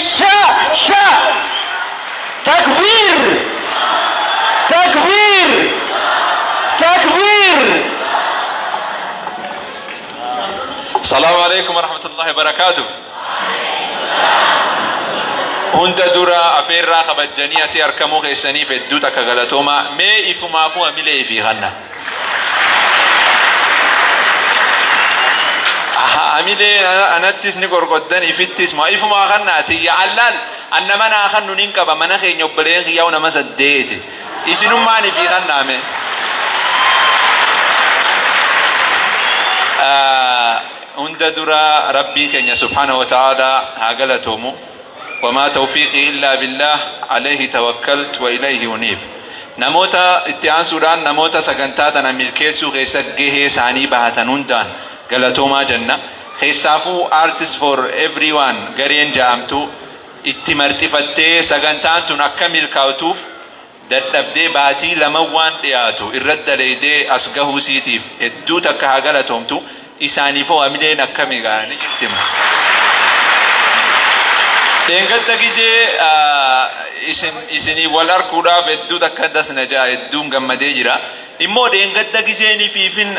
شا شا تكبير تكبير تكبير. السلام عليكم ورحمة الله وبركاته. هند دورا أفيرا خبجانية سير كمو خيساني في الدوتا كغلطوما مي إفو مافو أميلي في غنى أميلي أنا تسني قرقودن إفتس ما إفو ما غنى تي علال أنما أنا أخن نينكبا مناخي نيوبلين خياو نما سديتي إسنو ماني في غنى مي هند دورا ربي كن سبحانه وتعالى هاغلطومو وما توفيقي إلا بالله عليه توكلت وإليه أنيب. نموتا اتعان سودان نموتا سكنتاتنا ملكيسو خيسا جيه ساني بهاتنون دان غلطوما جنة خيسافو artists for everyone غرين جامتو اتمرتفتي سكنتان تنكا ملكاوتوف دادبدي باتي لموان دياتو الرد ليدي أسقهو سيتيف ادو تكا غلطومتو إساني فو أملي نكا ميغاني جتما دينغت كيسي إسني والار كودا فدو تكدس نجا الدوم جمدي جرا إمو دينغت كيسي ني في فين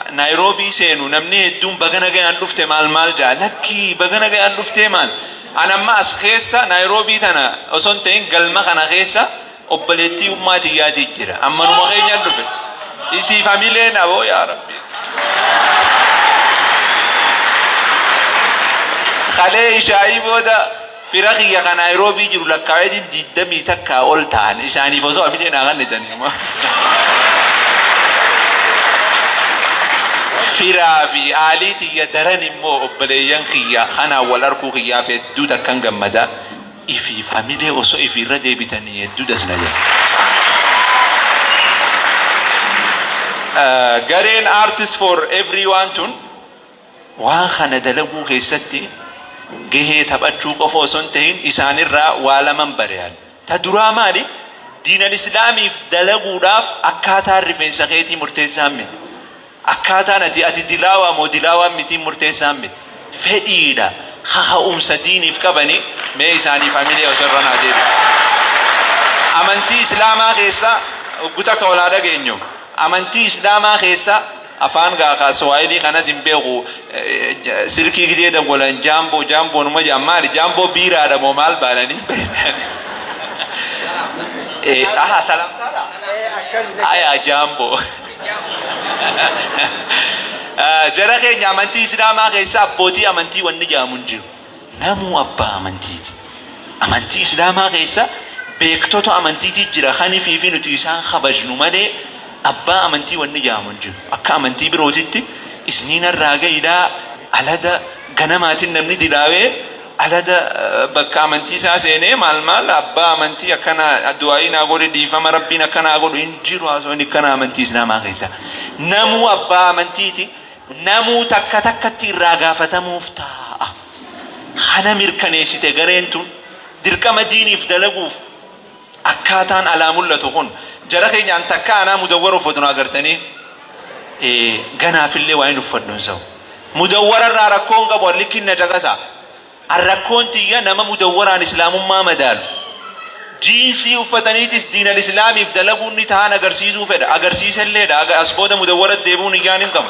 نيروبي سينو نمني الدوم بعنا جاي أنلفت مال جا لكي بعنا جاي أنلفت مال أنا ما أسخيسا نيروبي تنا أصلا تين قلما خنا خيسا أبلتي وما تيجي جرا أما نو ما خيني أنلفت إسي فاميلين أبو يا ربي خليه شايبودا فرقي يا نيروبي جرو لكايد ديدمي تكا اولتان اساني فوزو امين اغنتني ما فرافي اليتي يدرني مو بليان خيا خنا ولركو خيا في دودا كان غمدا ايفي فاميلي اوسو ايفي ردي بتني دودا سنجا غارين artists for everyone tun وان خنا دلغو كيستي جهة تبأتشوك أفوسنتين إسان الرا ولا من بريان تدرى مالي دين الإسلام يفدلقوا داف أكاتا رفين سخيتي مرتزام من أكاتا نتي أتي دلاوة مو دلاوة متي مرتزام من فديدا خخا سديني فكبني ما إساني فاميلي وسرنا دير أمنتي إسلاما خيسا وقتا كولادا جينيوم أمنتي إسلاما خيسا afaan ga Swahili kana zimbego sirki gide da golan jambo no jamali jambo bira da mo mal balani aha salam tara aya jambo jara ke nyamanti islama ke saboti amanti wanni jamunji namu abba amanti islama ke sa bektoto amanti jira khani fi nuti isan khabajnu made أبا أمنتي والنجا منجو أكا أمنتي بروتيتي إسنين الراجيدا على دا جنمات النمني دلاوي على دا بكا أمنتي ساسيني مال أبا أمنتي أكنا الدعائين أقول دي فما ربنا كنا أقول إنجيل واسوني كنا أمنتي سلام غيزا نمو أبا أمنتي تي نمو تك تراجع فتموفتا خنا ميركنيسي تجارينتون درك مديني فدلقوف أكاتان على ملة تكون جرخي عن تكانا مدور فدنا قرتني جنا في اللي وين فدنا زو مدور الركون قبل لكن نجاسا الركون تيجا نما مدور عن الإسلام ما مدال جنسي وفتنيتس دين الإسلام يفدلقون نتهانا قرسيز وفد أقرسيز اللي دا أسبودا مدورة ديبون يجانم كم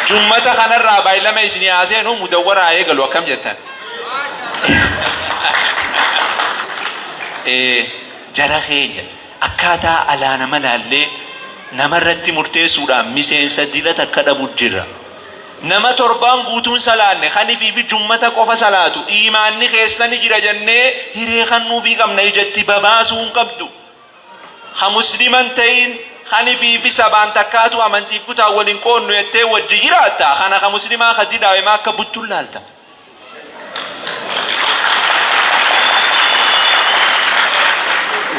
جمعة خنا الرابع لما يسني عسين هو مدور عيه قالوا كم جتان جرخيني أكاتا على نملا اللي نمرت مرتسورا مسين سديلة كذا بجرا نما تربان قوتون سلانة خاني في جمعة قف صلاتو إيماني خيساني جرا جنة هيري خنو في كم نيجتي باباسون قبدو خمسلمان تين خاني في سبان تكاتو أمانتي كتا أولين كون نيته وجيراتا خانا خمسلمان خدي داوي ما كبتو لالتا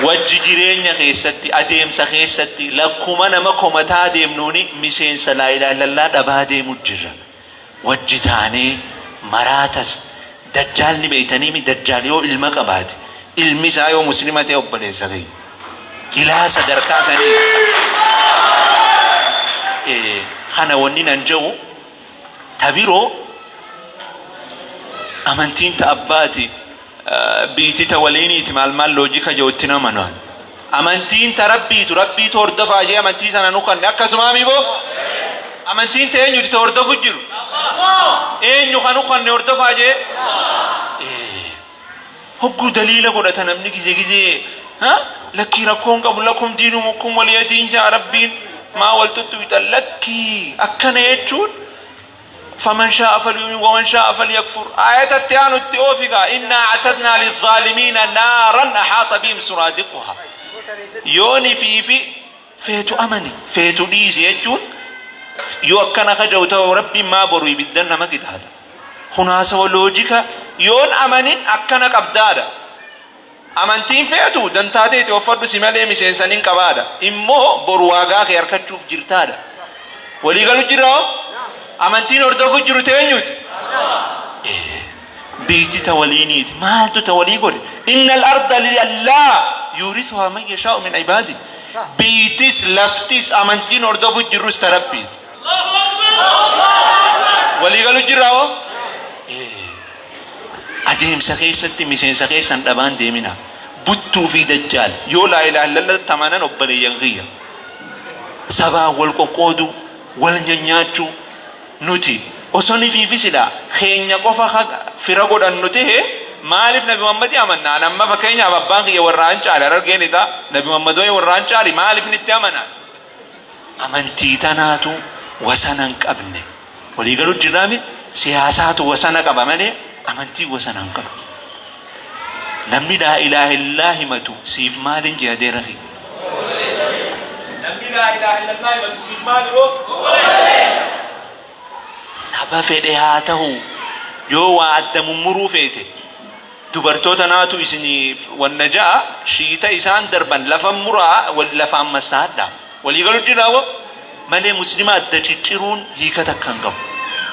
وجيرين خيستي أديم سخيستي لكم أنا ما كم تاديم نوني مسين سلا إله إلا الله دبادي مجرا وجتاني مراتس دجال نبيتني من دجال يو المكبات المسايو مسلمة أبلي سخي إله صدر كاسني خنا ونين نجو تبيرو أمانتين تأباتي بيتي توليني تمال مال لوجيكا جوتنا منوان أمانتين تربي توردفا جي أمانتين تنانوكا نكسمامي بو أمانتين تينيو توردفو جيرو إينيو خانوكا نوردفا جي هقو دليل قد أتنمني كزي ها لكي ركون قبل لكم دينكم ولي دين جاء ربين ما ولتتو يتلكي أكنا يجون فمن شاء فليؤمن ومن شاء فليكفر آية التيانو التيوفيقا إنا اعتدنا للظالمين نارا أحاط بهم سرادقها يوني في فيتو أمني فيتو ديزي يجون يوكنا خجوته ربي ما بروي بالدن ما كده هذا خناسة ولوجيكا يون أمنين أكنا قبدادا أمانتين فيتو دنتاتي توفر بسمالي مسيسانين قبادا إمو برواغا خير كتشوف جرتادا ولي قالوا جراو أمانتين أردفو جرتين يوت بيتي تولينيت ما تولي قولي إن الأرض لله يورثها من يشاء من عبادي بيتس لفتس أمانتين أردفو جروس تربيت ولي قالوا جراو أديم سكيستي مسين سكيسن دبان ديمنا بوتو في دجال يو لا إله إلا الله تمانا نبلي ينغيا سبا والقودو والنيانياتو نوتي وصوني في فيسلا خينيا قفا خاق فرقود النوتي مالف نبي محمد يامنا أنا ما فكينيا بابان يوران شاري رجعني تا نبي محمد يوران شاري مالف نتيامنا أمانتي تناتو وسننك أبني ولي قالوا جرامي سياسات وسنك أبمني أمانتي وسننك نمي لا إله إلا متو سيف مال جهدي رهي نمي لا إله إلا الله متو سيف مال سبا فدهاته يو وعد ممرو فيته دبرتوتا ناتو إسني والنجاة شيتا إسان دربان لفم مرا واللفم مسادا ولي قالوا جراوة مالي مسلمات تجترون هيكتا كنغم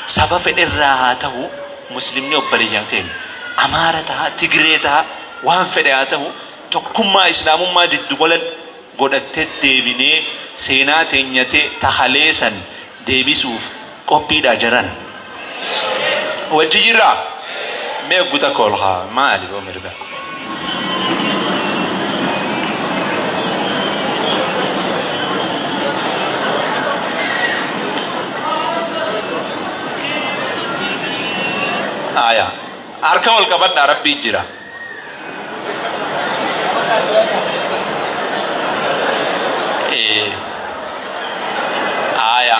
سبا فدهاته مسلمني وبريان فين أمارتها تجريتها وهم فدهاته تكما إسلام ما جد قلت ديبيني سينات نيتي تخليسا ديبي سوف قبي دا جران وجيرا مي قوتا كولها ما علي بومردا آية أركا والكبر ربي جرا آية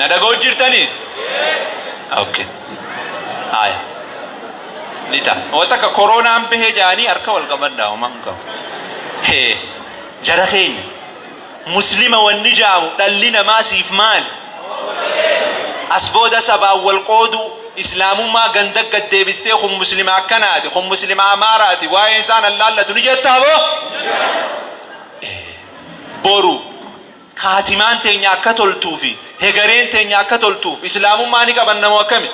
ندقو جرتني اوكي آية نتا وتك كورونا ام به جاني أركا والكبر دا وما انكم هي جرخين مسلمة والنجام دلنا ما سيف مال أسبودا سبا والقودو إسلام ما غندق قد ديبستي خم مسلم أكناتي خم مسلم أماراتي واي إنسان الله تنجي تابو بورو خاتمان تينيا كتل توفي هجرين تينيا كتل توف إسلام ما نيكا بنمو كمي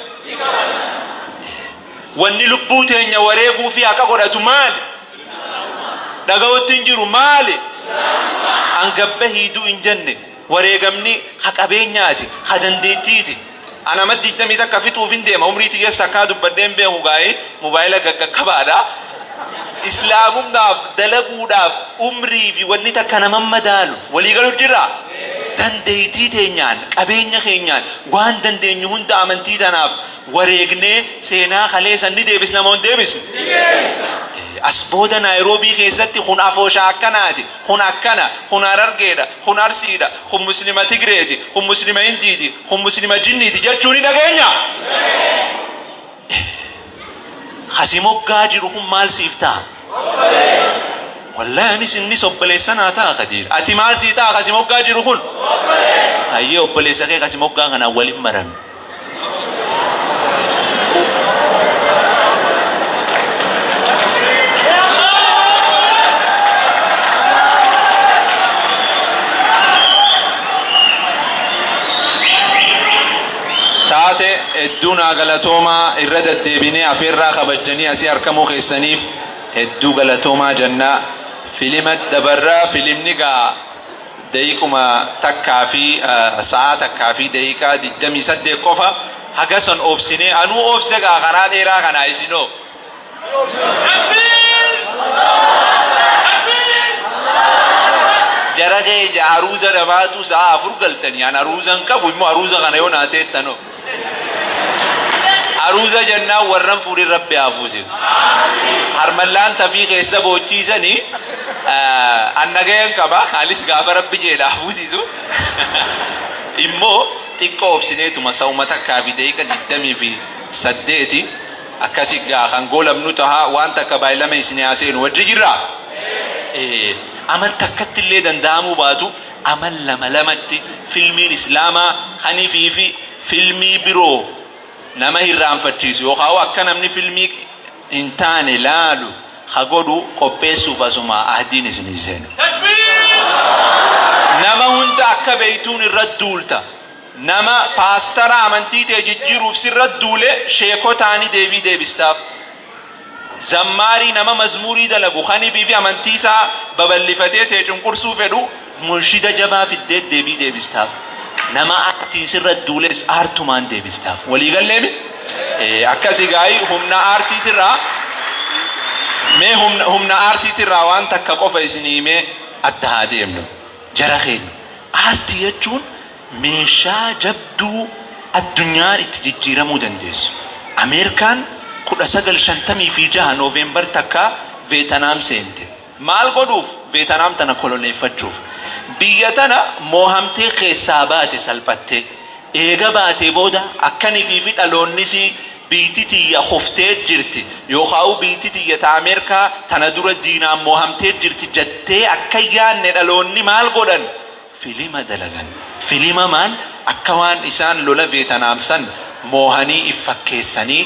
واني لبو تينيا وريقو فيها كقرأت مال دقاو تنجرو مالي أنقبه دو إنجنة وريقمني خقبينياتي خدنديتيتي أنا مدي دمي تك في توفين ديم عمري تيجي تكادو بدين بيه وجاي موبايله كبارا إسلام داف دلقو داف عمري في ونيتا كان ممدالو ولي قالوا جرا دنديتي تينيان أبيني خينيان وان دندينيون دامنتي تناف وريقني سينا خليس الندي بس نمون ديبس أسبودا نيروبي خيزتي خون أفوشا أكناتي خون أكنا خون أررجيدا خون أرسيدا خون مسلمة تجريدي خون مسلمة إنديدي خون مسلمة جنيدي جاتشوني دعينا خسيموك جاجر خون مال سيفتا والله أنا سني سبليسان أتا خدير أتي مال سيفتا خسيموك جاجر خون أيه سبليسان كي خسيموك جانا أولي مرن الدونا غلطوما الرد الدبيني أفير راخ بجني أسير كمو خيسانيف الدو غلطوما جنة فيلم الدبرة فيلم نيجا دايكما تكافي ساعة تكافي دايكا دمي سد كوفا hagasan obsine anu obse ga karaa dheeraa kana isinoo jara keenya aruuza dhamaatu sa'a afur galtanii an aruuzan qabu immoo aruuza kana yoo naa teessanoo aruuza jennaan warran fuudhin rabbi haafuusin harmallaan tafii keessa boochiisanii annageen qaba anis gaafa rabbi jeela haafuusisu immoo xiqqoo obsineetuma sa'uma takkaa fi deeqa 28 akkasi gaa kan goolamnu tahaa waan takka baay'ilama isinii haaseenu wajji jirraa amal takkatti illee danda'amuu baatu amal lama lamatti filmiin islaamaa hanifii fi filmii biroo nama hirraanfachiisu yookaan akka namni filmii hin taane laalu hagodhu qopheessuuf asuma ahdiin isinii seenu nama hunda akka beeytuun irra duulta nama paastara amantii ta'e jijjiiruuf sirra duule sheekotaani deebii deebistaaf zammaarii nama mazmuurii dalagu hanifii fi amantii isaa babal'ifatee ta'e cunqursuu fedhu munshida jabaa fiddeet deebii deebistaaf nama aartiin sirra duules aartumaan deebistaaf walii galleemi akkasii gaa'ii humna aartiitirraa mee humna aartiitirraa waan takka qofa isinii mee adda haa deemnu jara keenya aartii jechuun meeshaa jabduu addunyaan itti jijjiiramuu dandeessu Ameerikaan 1956 Noovembar takka Veetanaam seente maal godhuuf Veetanaam tana koloneeffachuuf biyya tana moohamtee keessaa baate salphattee eega baatee booda akkanifii fi dhaloonnis biitti tiyya hoftee jirti yookaan biitti tiyya ta Ameerikaa tana dura diinaan moohamtee jirti jettee akka yaanne dhaloonni maal godhan filima dalagan filima maal akka waan isaan lola Veetanaam san moohanii iffakkeessanii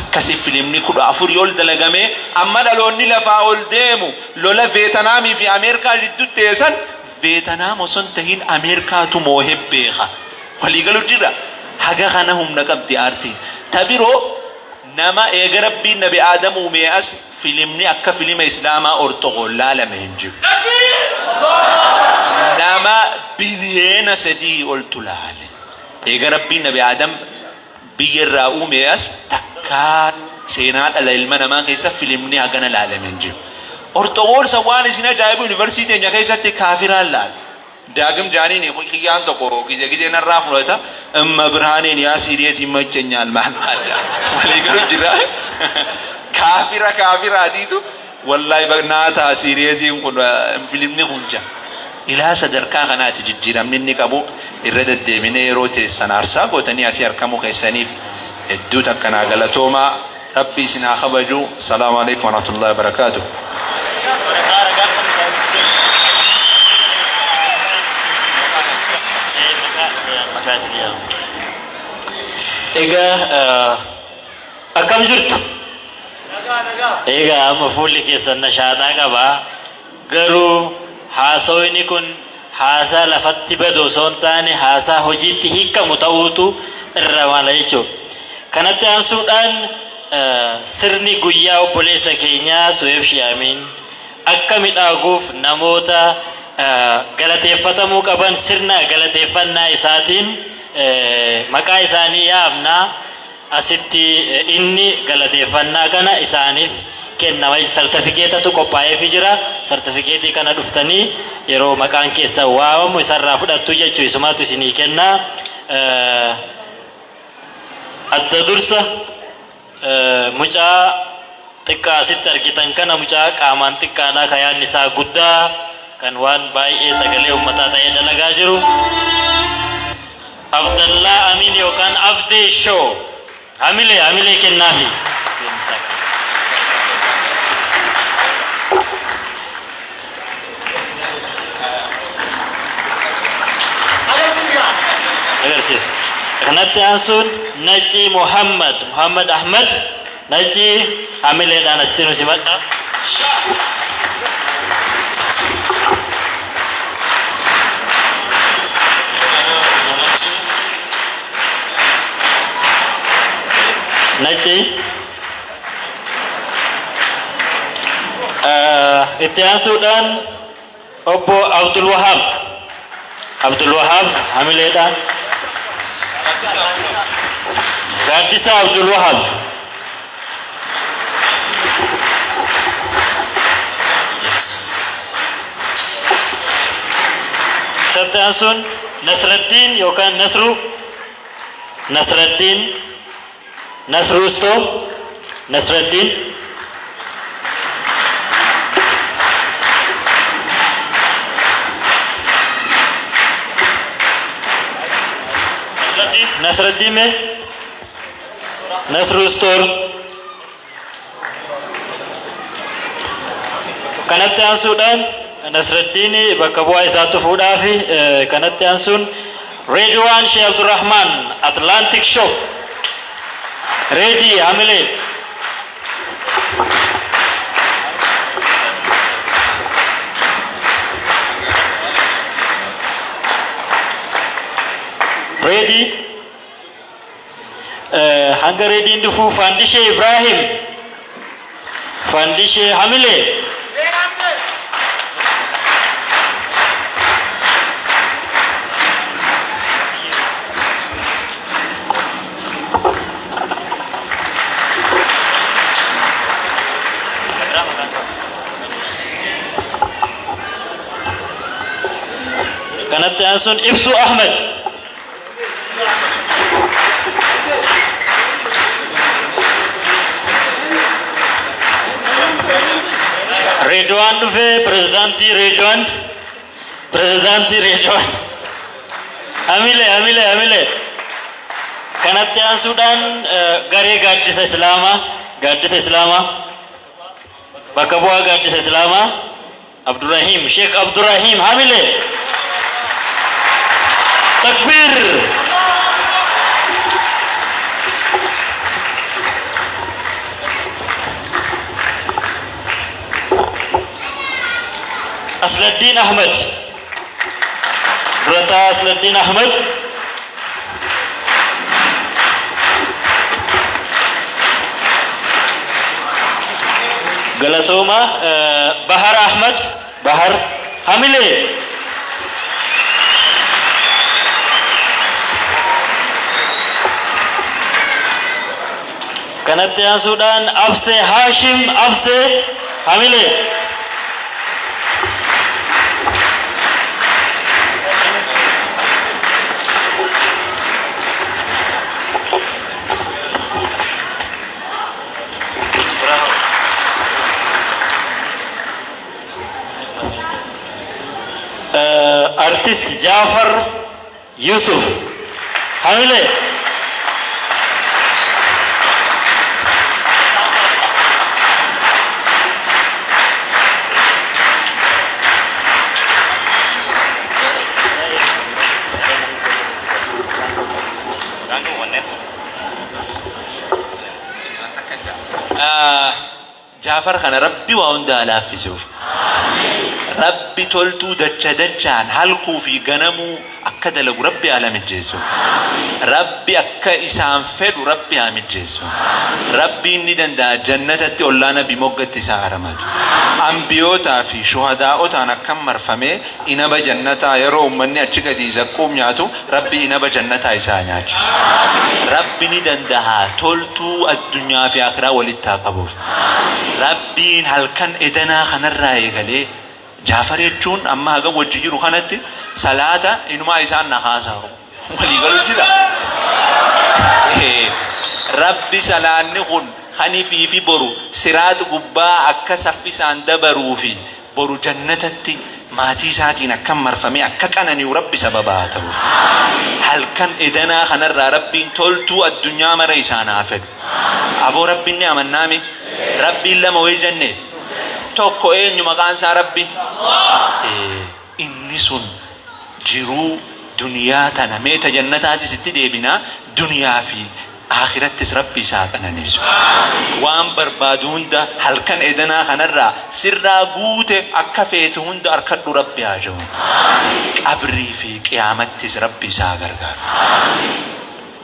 akkasi filimni 14 ol dalagame amma dhaloonni lafaa ol deemu lola Veetanaamii fi Ameerikaa jidduu teessan Veetanaam osoo tahin Ameerikaatu moohee beeka waliigalu jira haga kana humna qabdi aartii tabiroo nama eega rabbiin nabi Aadam uumee as filimni akka filima islaamaa ortoqoon laalame hin jiru nama biliyeena 3 oltu laale eega rabbiin nabi Aadam biyyarraa uumee as takkaa seenaa dhala ilma namaa keessa filimni hagana laalame hin jiru ortoqoon sawaan isin ajaa'ibu yuunivarsiitii keenya keessatti kaafiraan laala daagim jaaniin xiyyaan tokko gizee narraa fudhata amma birhaaniin yaa siiriyees himmacheenyaal maal walii galu jira kaafiraatiitu wallaahi naataa siiriyeesiin kun filimni hunja ilaa sadarkaa kanaati jijjiiramni inni qabu irra deddeebinee yeroo teessan aarsaa gootanii asii harkamuu keessaniif hedduu takkanaa galatoomaa rabbi isin haa kabaju. Salaamu alaikum warahmatullahi wabarakaatuh. Egaa akkam jirtu? Egaa amma fuulli keessan nashaaxaa qaba. Garuu haasawni kun haasaa lafatti badu osoo hin taane haasaa hojiitti hiikamu ta'uutu irra mala jechuudha. Kanatti aansuudhaan sirni guyyaa obboleessa keenyaa Suheeb Shiyaamiin akka midhaaguuf namoota galateeffatamuu qaban sirna galateeffannaa isaatiin maqaa isaanii yaamna asitti inni galateeffannaa kana isaaniif kennama sartifikeetatu qophaa'eefii jira sartifikeetii kana dhuftanii yeroo maqaan keessan waamamu isarraa fudhattu jechuu isumaatu isinii kenna adda dursa mucaa xiqqaa asitti argitan kana mucaa qaamaan xiqqaadhaa kayaan isaa guddaa kan waan baay'ee sagalee ummataa ta'ee dalagaa jiru Abdallah Amin yookaan Abdee Show hamilee kennaafi agarsiisa kanatti aansuun Najji Muhammad Ahmad Najji hamileedhaan asitti nu simadha Najji itti aansuudhaan obbo Abdul Wahab hamileedhaan Gaaddisa Abdul Wahab. Sabdaan sun Nasruddin yookaan Nasruddin Nasrusto Nasruddin Nasruddin में Nasrustor kanatti aansuudhaan Nasruddin bakka bu'aa isaatu fuudhaa fi kanatti aansuun Redwan Sheikh Abdurrahman Atlantic Shop Ready Hamile Ready hanga ready ndufu Fandishe Ibrahim Fandishe Hamile kanatti aansuun Ibsu Ahmed Redwan dhufe Prezidaantii Redwan Hamile kanatti aansuudhaan garee gaaddisa Islaamaa bakka bu'aa gaaddisa Islaamaa Abdurrahim Sheikh Abdurrahim Hamile Takbir Asluddin Ahmed Rata Asluddin Ahmed Galatoma Bahar Ahmed Bahar Hamile kanatti aansuudhaan Abse Hashim Abse Hamile Artist Jafar Yusuf Hamile Jafar kana Rabbi waa hunda laafisuuf Rabbi toltuu dachaan halkuu fi ganamuu akka dalagu Rabbi alamijjeessu Rabbi akka isaan fedhu Rabbi aamijjeessu Rabbi inni danda'a jannatatti ollaa nabi moggatti isaa haramatu ambiyootaa fi shuhadaa'otaan akkam marfamee inaba jannataa yeroo ummanni achi gadi zakkuum nyaatu Rabbi inaba jannataa isaa nyaachisa Rabbi ni danda'a toltuu addunyaa fi akhiraa walitti haa qabuuf Rabbiin halkan edanaa kanarraa eegalee Jafar jechuun amma haga wajji jiru kanatti salaata inumaa isaan nahaasaa walii galu jira Rabbi salaanni kun hanifii fi boru siraat gubbaa akka saffisaan dabaruu fi boru jannatatti maatii isaatiin akkam marfamee akka qanani'u Rabbi sababaa ta'uuf halkan edanaa kanarraa Rabbiin toltuu addunyaa mara isaanaa fedhu aboo Rabbiin ni amannaami Rabbiin lama wayii jenne tokko eenyu maqaan isaa Rabbi inni sun jiruu duniyaa tana meeta jannataatis itti deebinaa duniyaa fi akhirattis Rabbi isaa qananiisu waan barbaadu hunda halkan edanaa kanarraa sirraa guute akka feetu hunda harkadhu Rabbi haa jiru qabrii fi qiyaamattis Rabbi isaa gargaaru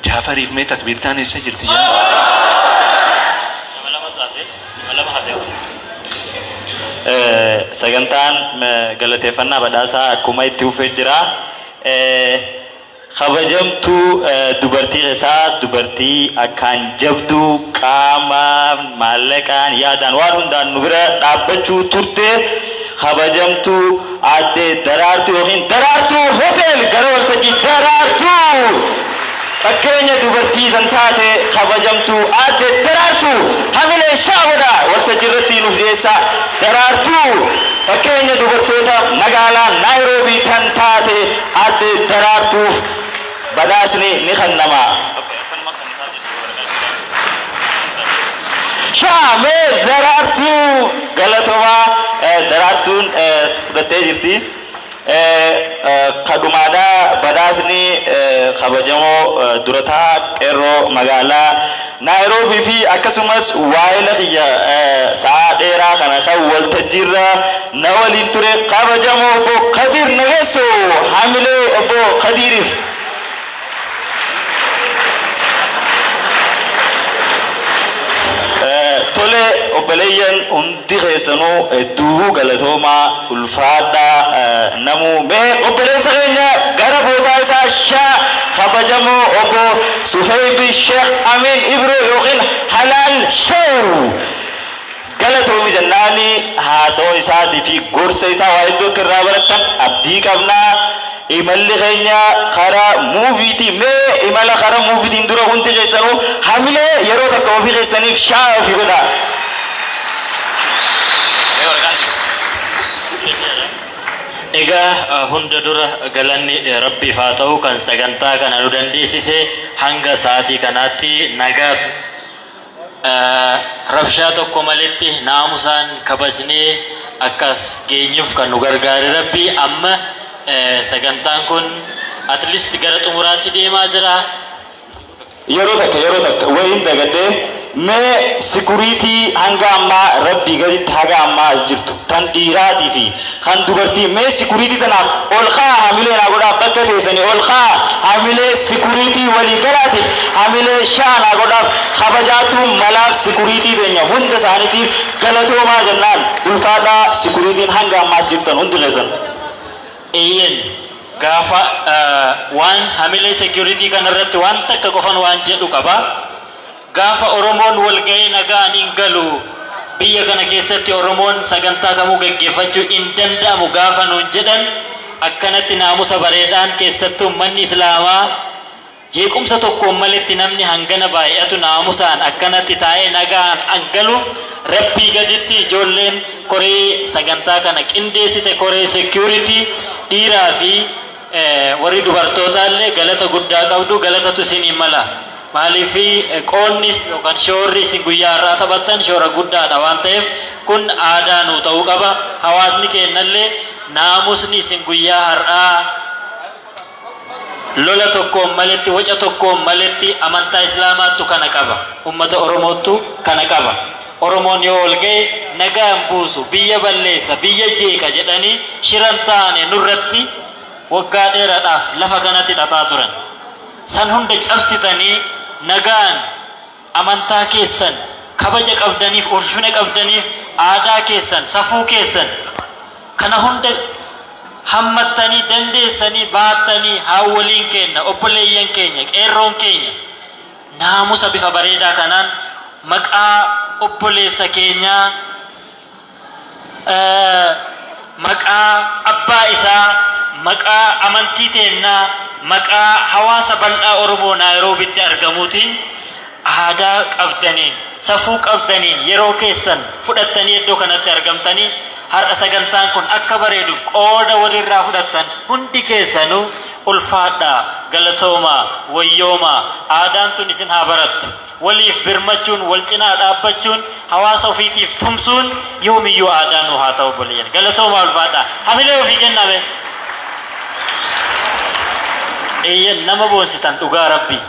Jafariif mee takbiirtaan eessa jirti sagantaan galateeffannaa badhaasaa akkuma itti ufee jira kabajamtu dubartii isaa dubartii akkaan jabduu qaamaan maallaqaan yaadaan waan hundaan nu bira dhaabbachuu turte kabajamtu aadde Daraartuu yookiin Daraartuu Hotel gara waltajjii Daraartuu fakkeenya dubartii tan taate kabajamtu aadde Daraartuu hamilee shaawoodha waltajjii irratti nuuf dhiyeessa. Daraartuu fakkeenya dubartoota magaalaa Naayiroobii tan taate aadde Daraartuuf badhaasni ni kennama. Shaamee Daraartuu galatomaa Daraartuun fudhattee jirti. Kadhumaadha badhaasni kabajamoo durataa qeerroo magaalaa Naayiroobii fi akkasumas waa'ila kiyya sa'a dheeraa kana kan waltajjiirra na waliin ture kabajamoo obbo Kadir Nageessoo hamilee obbo Kadiriif. Tole obboleeyyan hundi keessanuu hedduu galatoomaa ulfaadhaa namuu mee obboleessa keenya gara boodaa isaa shaa kabajamoo obbo Suhaybi Sheekh Amin Ibro yookiin Halaal Show galatoomi jennaani haasawaa isaatii fi gorsa isaa waa iddoo irraa barattan abdii qabnaa. Imalli keenya karaa muuviitii mee imala karaa muuviitiin dura hundi keessanuu hamilee yeroo takka ofii keessaniif shaa ofii godha. Egaa hunda dura galanni Rabbiif haa ta'u kan sagantaa kana nu dandeessise hanga sa'aatii kanaatti nagaa rabshaa tokko maletti naamusaan kabajnee akkas geenyuuf kan nu gargaare Rabbi amma sagantaan kun at least gara xumuraatti deemaa jira. Yeroo takka wayiin dagadee mee sikuriitii hanga ammaa Rabbii gaditti haga ammaa as jirtu tan dhiiraatii fi kan dubartii mee sikuriitii tanaaf ol kaa hamilee naa godhaa bakka teessanii ol kaa hamilee sikuriitii walii galaatiif hamilee shaa naa godhaaf kabajaatu malaaf sikuriitii teenya hunda isaaniitiif galatoomaa jennaan ulfaadhaa sikuriitiin hanga ammaa as jirtan hundi keessan. Eeyyen gaafa waan hamilee security kanarratti waan takka qofan waan jedhu qaba. Gaafa Oromoon walga'ee nagaan hin galu biyya kana keessatti Oromoon sagantaa kamuu gaggeeffachuu hin danda'amu gaafa nuun jedhan akkanatti naamusa bareedaan keessattuu manni Islaamaa jeequmsa tokkoon maletti namni hangana baay'atu naamusaan akkanatti taa'ee nagaan galuuf Rabbii gaditti ijoolleen koree sagantaa kana qindeessite koree security dhiiraa fi warri dubartootaallee galata guddaa qabdu galatatu isinii mala. Maaliif qoonni yookaan shoorri isin guyyaa irraa taphattan shoora guddaadha waan ta'eef kun aadaa nuu ta'uu qaba. Hawaasni keenyallee naamusni isin guyyaa har'aa lola tokkoon maletti waca tokkoon maletti amantaa Islaamaattu kana qaba. Ummata Oromoottu kana qaba. Oromoon yoo ol ga'e nagaan buusu biyya balleessa biyya jeeqa jedhanii shiran taane nurratti waggaa dheeraadhaaf lafa kanatti xaxaa turan. San hunda cabsitanii nagaan amantaa keessan kabaja qabdaniif ulfina qabdaniif aadaa keessan safuu keessan kana hunda hammattanii dandeessanii baattanii haawwaliin keenya obboleeyyan keenya qeerroon keenya naamusa bifa bareedaa kanaan maqaa obboleessa keenyaa maqaa abbaa isaa maqaa amantii teennaa maqaa hawaasa bal'aa Oromoo Naayiroobitti argamuutiin aadaa qabdaniin safuu qabdaniin yeroo keessan fudhattanii iddoo kanatti argamtanii har'a sagantaan kun akka bareedu qooda walirraa fudhattan hundi keessanuu ulfaadhaa galatoomaa wayyoomaa aadaan tun isin haa barattu waliif birmachuun wal cinaa dhaabbachuun hawaasa ofiitiif tumsuun yoomiyyuu aadaan nu haa ta'u boleeyyan galatoomaa ulfaadhaa hamilee ofii kenname. Eeyyan nama boonsitan dhugaa Rabbii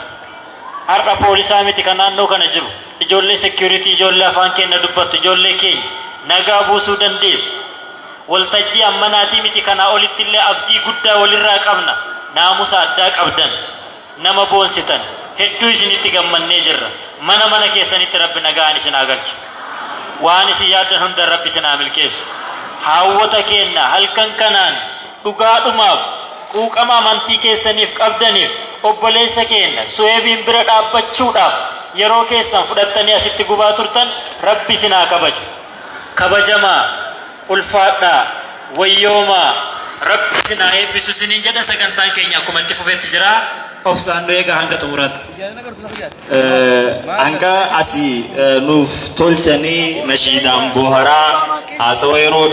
har'a poolisaa miti kan naannoo kana jiru ijoollee security ijoollee afaan keenya dubbattu ijoollee keenya nagaa buusuu dandeessu waltajjii ammanaatii miti kanaa olittillee abdii guddaa walirraa qabna naamusa addaa qabdan nama boonsitan hedduu isinitti gammannee jirra mana keessanitti Rabbi nagaan isin haa galchu waan isin yaaddan hunda Rabbi isin haa milkeessu haawwata keenya halkan kanaan dhugaadhumaaf quuqama amantii keessaniif qabdaniif obboleessa keenya Suheebiin bira dhaabbachuudhaaf yeroo keessan fudhattanii asitti gubaa turtan Rabbi sinaa kabaju. Kabajamaa, ulfaadhaa, wayyoomaa, Rabbi sinaa eebbisu siniin jedha. Sagantaan keenya akkuma itti fufetti jira. Obsaan nu eega hanga xumuraatti. Hanga asii nuuf tolchanii nashiidaan boharaa haasawaa yeroo